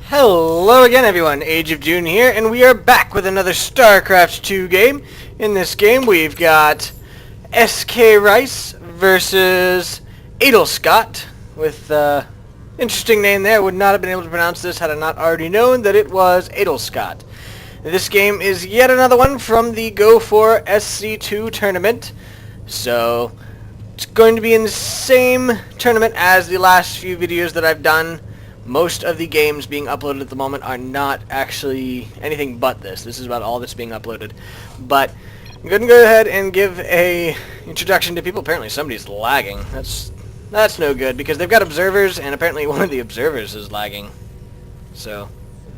Hello again everyone, Age of June here, and we are back with another Starcraft 2 game. In this game we've got SK Rice versus Adelscott, with interesting name there. Would not have been able to pronounce this had I not already known that it was Adelscott. This game is yet another one from the Go For SC2 tournament, so it's going to be in the same tournament as the last few videos that I've done. Most of the games being uploaded at the moment are not actually anything but this. This is about all that's being uploaded. But I'm going to go ahead and give a introduction to people. Apparently somebody's lagging. That's no good because they've got observers and apparently one of the observers is lagging. So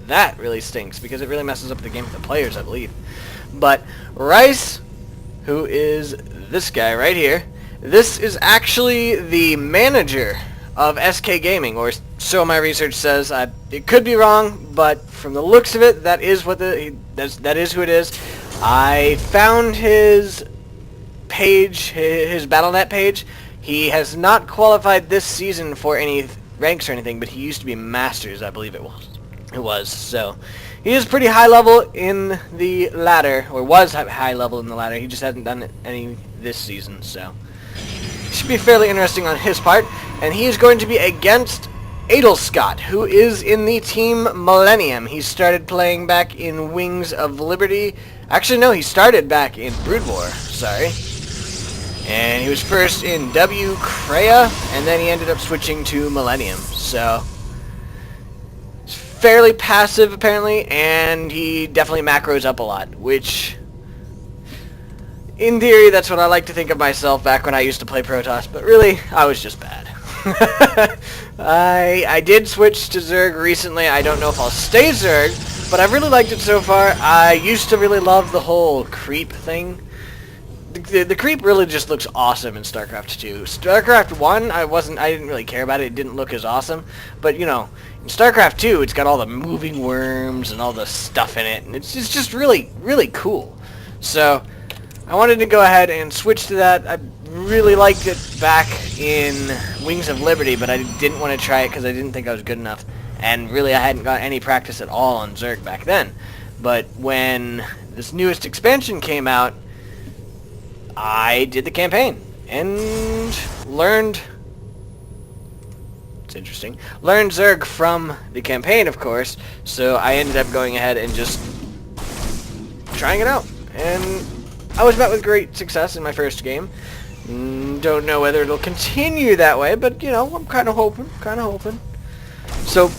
that really stinks because it really messes up the game for the players, I believe. But Rice, who is this guy right here, this is actually the manager of SK Gaming, or so my research says. It could be wrong, but from the looks of it, that is what that is who it is. I found his page, his Battle.net page. He has not qualified this season for any ranks or anything, but he used to be Masters, I believe it was. So he is pretty high level in the ladder, or was high level in the ladder. He just hasn't done any this season, so should be fairly interesting on his part. And he is going to be against Adelscott, who is in the team Millennium. He started playing back in Wings of Liberty. Actually, no, he started back in Brood War, sorry. And he was first in W Kreia, and then he ended up switching to Millennium. So he's fairly passive, apparently, and he definitely macros up a lot, which in theory, that's what I like to think of myself back when I used to play Protoss, but really, I was just bad. I did switch to Zerg recently. I don't know if I'll stay Zerg, but I've really liked it so far. I used to really love the whole creep thing. The creep really just looks awesome in StarCraft 2. StarCraft 1, I didn't really care about it. It didn't look as awesome, but you know, in StarCraft 2, it's got all the moving worms and all the stuff in it, and it's just really, really cool. So I wanted to go ahead and switch to that. I really liked it back in Wings of Liberty, but I didn't want to try it because I didn't think I was good enough. And really, I hadn't got any practice at all on Zerg back then. But when this newest expansion came out, I did the campaign and learned... It's interesting. Learned Zerg from the campaign, of course. So I ended up going ahead and just trying it out. And I was met with great success in my first game. Don't know whether it'll continue that way, but you know, I'm kind of hoping. So,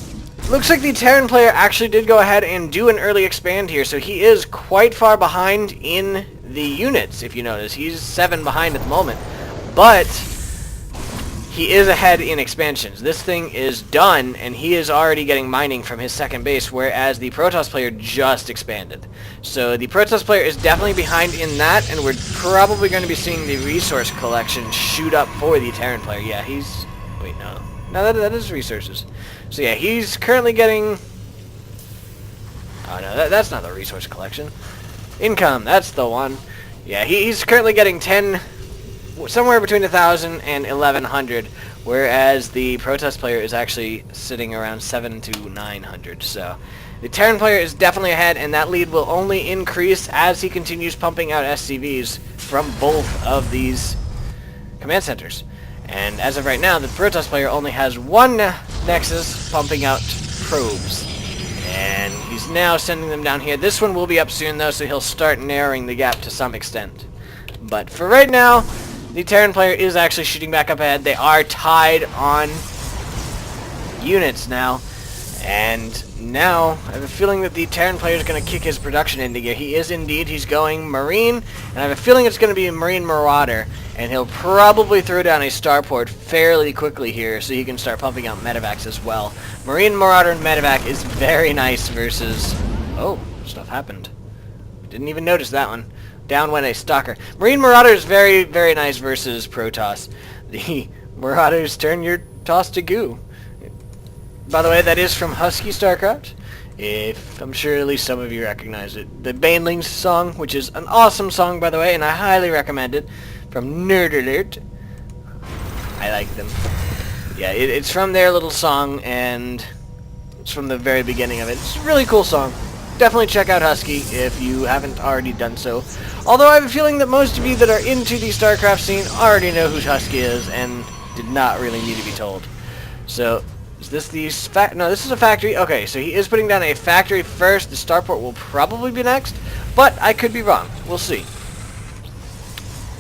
looks like the Terran player actually did go ahead and do an early expand here, so he is quite far behind in the units, if you notice. He's 7 behind at the moment, but he is ahead in expansions. This thing is done, and he is already getting mining from his second base, whereas the Protoss player just expanded. So the Protoss player is definitely behind in that, and we're probably going to be seeing the resource collection shoot up for the Terran player. Yeah, he's... Wait, no. No, that is resources. So yeah, he's currently getting... Oh, no, that's not the resource collection. Income, that's the one. Yeah, he's currently getting 10... somewhere between 1,000 and 1,100, whereas the Protoss player is actually sitting around 7 to 900. So the Terran player is definitely ahead, and that lead will only increase as he continues pumping out SCVs from both of these command centers. And as of right now, the Protoss player only has one Nexus pumping out probes, and he's now sending them down here. This one will be up soon, though, so he'll start narrowing the gap to some extent. But for right now, the Terran player is actually shooting back up ahead. They are tied on units now. And now, I have a feeling that the Terran player is going to kick his production into gear. He is indeed. He's going Marine. And I have a feeling it's going to be a Marine Marauder. And he'll probably throw down a Starport fairly quickly here so he can start pumping out Medevacs as well. Marine Marauder and Medevac is very nice versus... Oh, stuff happened. Didn't even notice that one. Down went a Stalker. Marine Marauder is very, very nice versus Protoss. The Marauders turn your toss to goo. By the way, that is from Husky Starcraft. I'm sure at least some of you recognize it. The Banelings song, which is an awesome song, by the way, and I highly recommend it. From Nerd Alert. I like them. Yeah, it's from their little song, and notes from the very beginning of it. It's a really cool song. Definitely check out Husky if you haven't already done so. Although I have a feeling that most of you that are into the StarCraft scene already know who Husky is and did not really need to be told. So, is this the no, this is a factory. Okay, so he is putting down a factory first. The starport will probably be next, but I could be wrong. We'll see.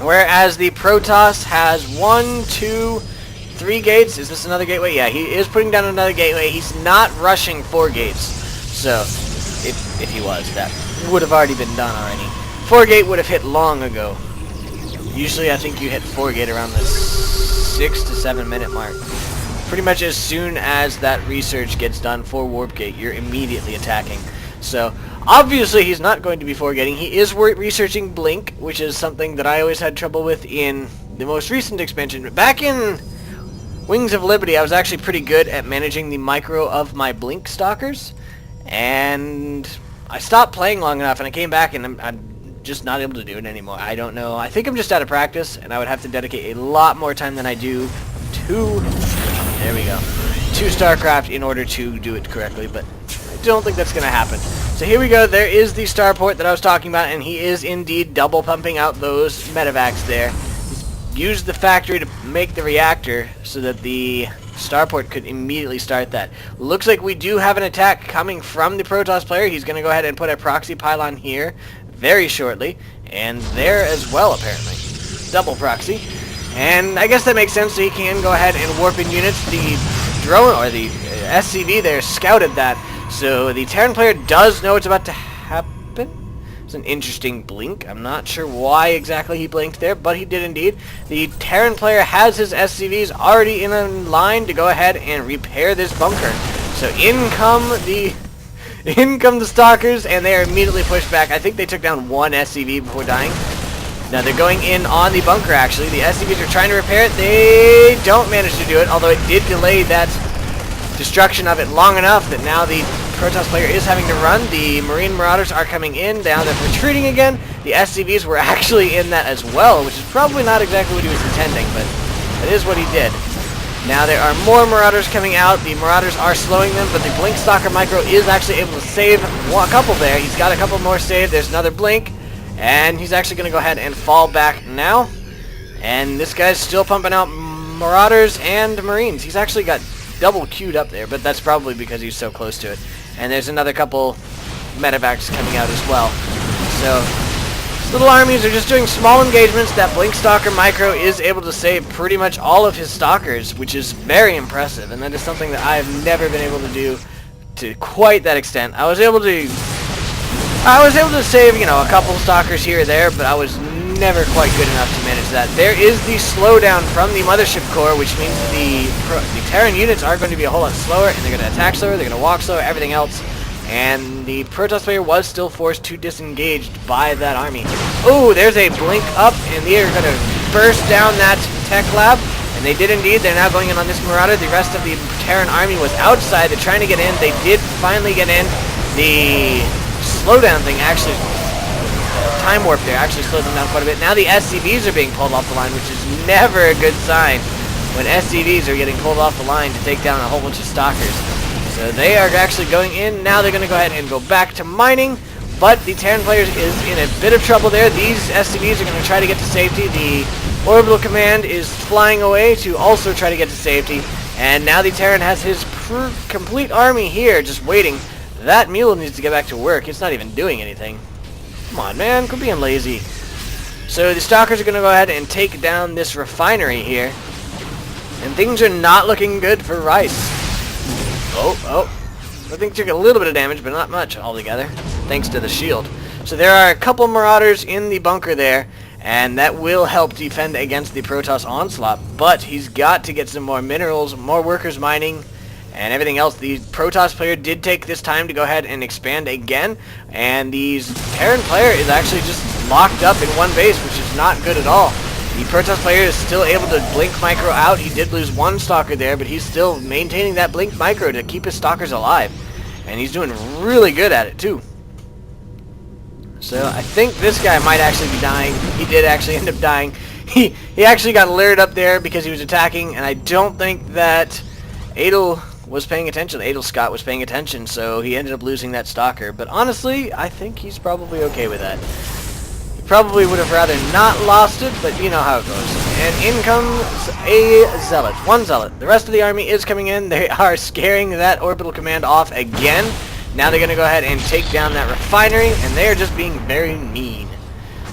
Whereas the Protoss has 1, 2, 3 gates. Is this another gateway? Yeah, he is putting down another gateway. He's not rushing 4 gates. So, if he was, that would have already been done already. 4 gate would have hit long ago. Usually I think you hit 4 gate around the 6 to 7 minute mark. Pretty much as soon as that research gets done for warp gate, you're immediately attacking. So, obviously he's not going to be 4 gating. He is researching blink, which is something that I always had trouble with in the most recent expansion. Back in Wings of Liberty, I was actually pretty good at managing the micro of my blink stalkers. And I stopped playing long enough, and I came back, and I'm just not able to do it anymore. I don't know. I think I'm just out of practice, and I would have to dedicate a lot more time than I do to, there we go, to StarCraft in order to do it correctly, but I don't think that's going to happen. So here we go. There is the starport that I was talking about, and he is indeed double pumping out those medevacs there. He's used the factory to make the reactor so that the starport could immediately start that. Looks like we do have an attack coming from the Protoss player. He's going to go ahead and put a proxy pylon here very shortly, and there as well apparently. Double proxy. And I guess that makes sense, so he can go ahead and warp in units. The drone, or the SCV there, scouted that, so the Terran player does know what's about to happen. It's an interesting blink. I'm not sure why exactly he blinked there, but he did indeed. The Terran player has his SCVs already in a line to go ahead and repair this bunker. So in come the stalkers, and they are immediately pushed back. I think they took down 1 SCV before dying. Now they're going in on the bunker actually. The SCVs are trying to repair it. They don't manage to do it, although it did delay that destruction of it long enough that now the Protoss player is having to run. The Marine Marauders are coming in. Now they're retreating again. The SCVs were actually in that as well, which is probably not exactly what he was intending, but that is what he did. Now there are more Marauders coming out. The Marauders are slowing them, but the Blink Stalker Micro is actually able to save a couple there. He's got a couple more saved. There's another Blink, and he's actually going to go ahead and fall back now. And this guy's still pumping out Marauders and Marines. He's actually got double queued up there, but that's probably because he's so close to it. And there's another couple medevacs coming out as well. So, these little armies are just doing small engagements. That Blink Stalker Micro is able to save pretty much all of his stalkers, which is very impressive, and that is something that I have never been able to do to quite that extent. I was able to save, you know, a couple stalkers here or there, but I was never quite good enough to manage that. There is the slowdown from the Mothership Core, which means the Terran units are going to be a whole lot slower, and they're going to attack slower, they're going to walk slower, everything else. And the Protoss player was still forced to disengage by that army. Oh, there's a blink up, and they are going to burst down that tech lab. And they did indeed. They're now going in on this Marauder. The rest of the Terran army was outside. They're trying to get in. They did finally get in. The slowdown thing actually, time warp there, actually slowed them down quite a bit. Now the SCVs are being pulled off the line, which is never a good sign when SCVs are getting pulled off the line to take down a whole bunch of stalkers. So they are actually going in. Now they're going to go ahead and go back to mining, but the Terran players is in a bit of trouble there. These SCVs are going to try to get to safety. The Orbital Command is flying away to also try to get to safety, and now the Terran has his complete army here just waiting. That mule needs to get back to work. It's not even doing anything. Come on, man. Quit being lazy. So the Stalkers are going to go ahead and take down this refinery here, and things are not looking good for Rice. Oh. I think took a little bit of damage, but not much altogether, thanks to the shield. So there are a couple Marauders in the bunker there, and that will help defend against the Protoss onslaught, but he's got to get some more minerals, more workers mining, and everything else. The Protoss player did take this time to go ahead and expand again, and the Terran player is actually just locked up in one base, which is not good at all. The Protoss player is still able to blink micro out. He did lose one stalker there, but he's still maintaining that blink micro to keep his stalkers alive. And he's doing really good at it too. So I think this guy might actually be dying. He did actually end up dying. He actually got lured up there because he was attacking, and I don't think that Adel was paying attention. Adelscott was paying attention, so he ended up losing that Stalker. But honestly, I think he's probably okay with that. He probably would have rather not lost it, but you know how it goes. And in comes a Zealot. One Zealot. The rest of the army is coming in. They are scaring that orbital command off again. Now they're going to go ahead and take down that refinery, and they are just being very mean.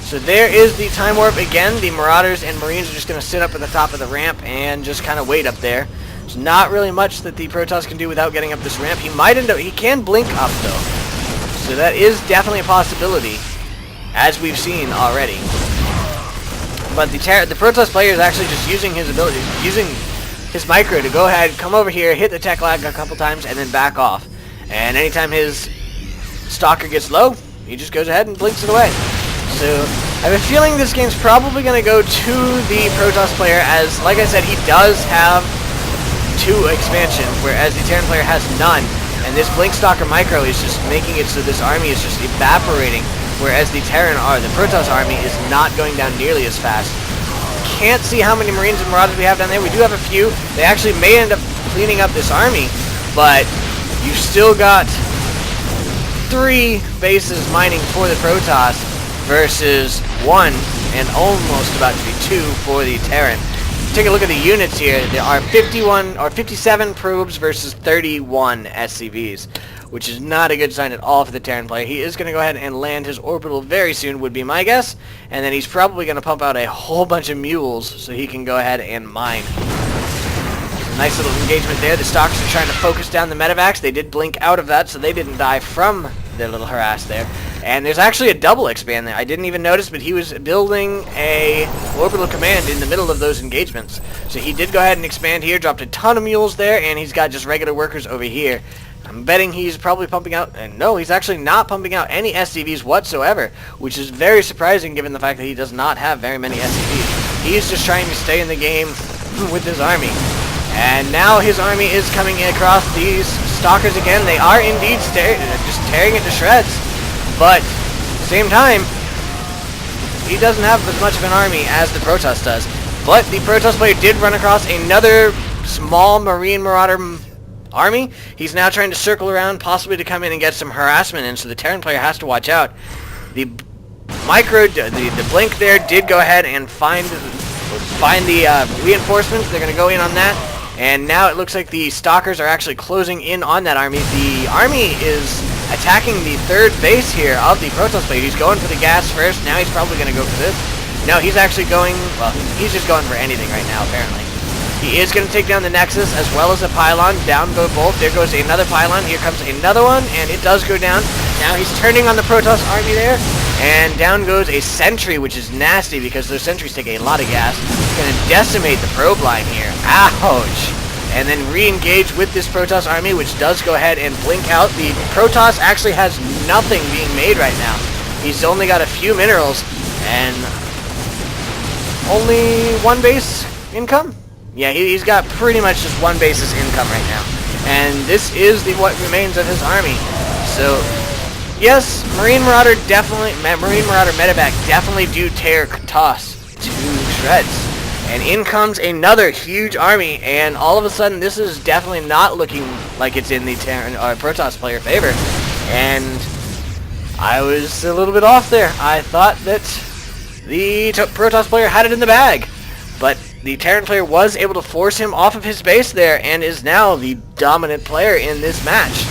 So there is the time warp again. The Marauders and Marines are just going to sit up at the top of the ramp and just kind of wait up there. There's not really much that the Protoss can do without getting up this ramp. He might end up... He can blink up, though. So that is definitely a possibility, as we've seen already. But the Protoss player is actually just using his ability, using his micro to go ahead, come over here, hit the tech lag a couple times, and then back off. And anytime his Stalker gets low, he just goes ahead and blinks it away. So I have a feeling this game's probably going to go to the Protoss player, as, like I said, he does have 2 expansions, whereas the Terran player has none. And this Blink Stalker micro is just making it so this army is just evaporating, whereas the Protoss army is not going down nearly as fast. Can't see how many Marines and Marauders we have down there. We do have a few. They actually may end up cleaning up this army, but you've still got 3 bases mining for the Protoss versus 1 and almost about to be 2 for the Terran. Take a look at the units here. There are 57 probes versus 31 SCVs, which is not a good sign at all for the Terran player. He is going to go ahead and land his orbital very soon, would be my guess, and then he's probably going to pump out a whole bunch of mules so he can go ahead and mine. Nice little engagement there. The Stalkers are trying to focus down the medevacs. They did blink out of that, so they didn't die from their little harass there. And there's actually a double expand there. I didn't even notice, but he was building a orbital command in the middle of those engagements. So he did go ahead and expand here, dropped a ton of mules there, and he's got just regular workers over here. I'm betting he's probably pumping out, and no, he's actually not pumping out any SCVs whatsoever, which is very surprising given the fact that he does not have very many SCVs. He's just trying to stay in the game with his army. And now his army is coming across these Stalkers again. They are indeed just tearing it to shreds. But, at the same time, he doesn't have as much of an army as the Protoss does. But the Protoss player did run across another small Marine Marauder army. He's now trying to circle around, possibly to come in and get some harassment in, so the Terran player has to watch out. The blink there did go ahead and find the reinforcements. They're going to go in on that. And now it looks like the Stalkers are actually closing in on that army. The army is attacking the 3rd base here of the Protoss player. He's going for the gas first. Now he's probably going to go for this. No, he's actually going... Well, he's just going for anything right now, apparently. He is going to take down the Nexus as well as a pylon. Down go both. There goes another pylon. Here comes another one, and it does go down. Now he's turning on the Protoss army there. And down goes a sentry, which is nasty because those sentries take a lot of gas. It's going to decimate the probe line here. Ouch! And then re-engage with this Protoss army, which does go ahead and blink out. The Protoss actually has nothing being made right now. He's only got a few minerals and only 1 base income. Yeah, he's got pretty much just 1 base's income right now. And this is what remains of his army. So, yes, Marine Marauder medevac definitely do tear Toss to shreds. And in comes another huge army, and all of a sudden this is definitely not looking like it's in the Terran or Protoss player favor. And I was a little bit off there. I thought that the Protoss player had it in the bag, but the Terran player was able to force him off of his base there and is now the dominant player in this match.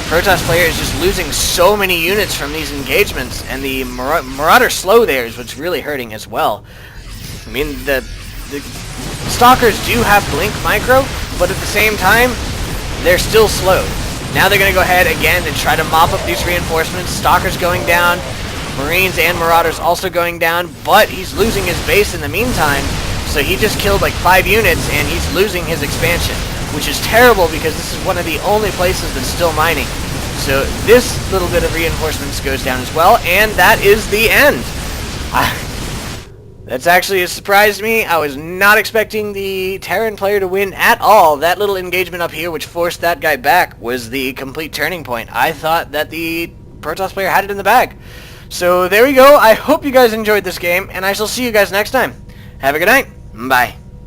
Protoss player is just losing so many units from these engagements, and the Marauder slow there is what's really hurting as well. I mean, the Stalkers do have blink micro, but at the same time, they're still slowed. Now they're going to go ahead again and try to mop up these reinforcements. Stalkers going down, Marines and Marauders also going down, but he's losing his base in the meantime, so he just killed like 5 units, and he's losing his expansion, which is terrible because this is one of the only places that's still mining. So this little bit of reinforcements goes down as well, and that is the end. That's actually a surprise to me. I was not expecting the Terran player to win at all. That little engagement up here, which forced that guy back, was the complete turning point. I thought that the Protoss player had it in the bag. So there we go. I hope you guys enjoyed this game, and I shall see you guys next time. Have a good night. Bye.